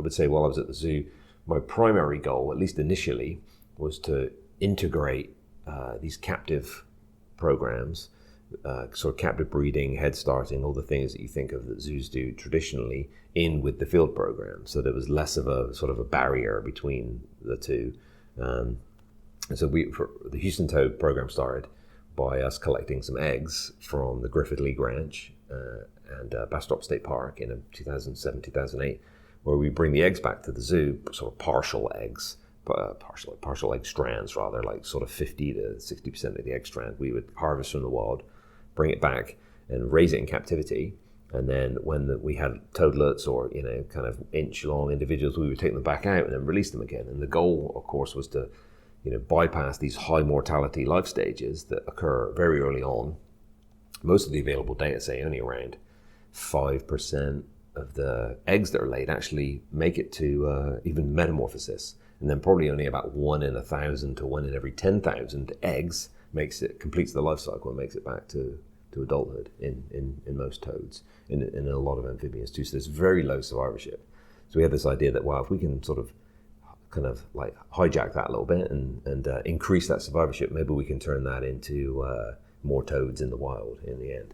would say while I was at the zoo, my primary goal, at least initially, was to integrate these captive programs, sort of captive breeding, headstarting, all the things that you think of that zoos do traditionally, in with the field program, so there was less of a sort of a barrier between the two. And so the Houston Toad program started by us collecting some eggs from the Griffith League Ranch and Bastrop State Park in 2007, 2008, where we bring the eggs back to the zoo, sort of partial eggs, partial egg strands rather, like sort of 50 to 60% of the egg strand we would harvest from the wild, bring it back and raise it in captivity. And then when we had toadlets or, kind of inch long individuals, we would take them back out and then release them again. And the goal, of course, was to, bypass these high mortality life stages that occur very early on. Most of the available data say only around 5% of the eggs that are laid actually make it to even metamorphosis. And then probably only about 1 in 1,000 to 1 in every 10,000 eggs completes the life cycle and makes it back to adulthood in most toads, in a lot of amphibians too. So there's very low survivorship. So we had this idea that, wow, if we can sort of kind of like hijack that a little bit and increase that survivorship, maybe we can turn that into more toads in the wild in the end.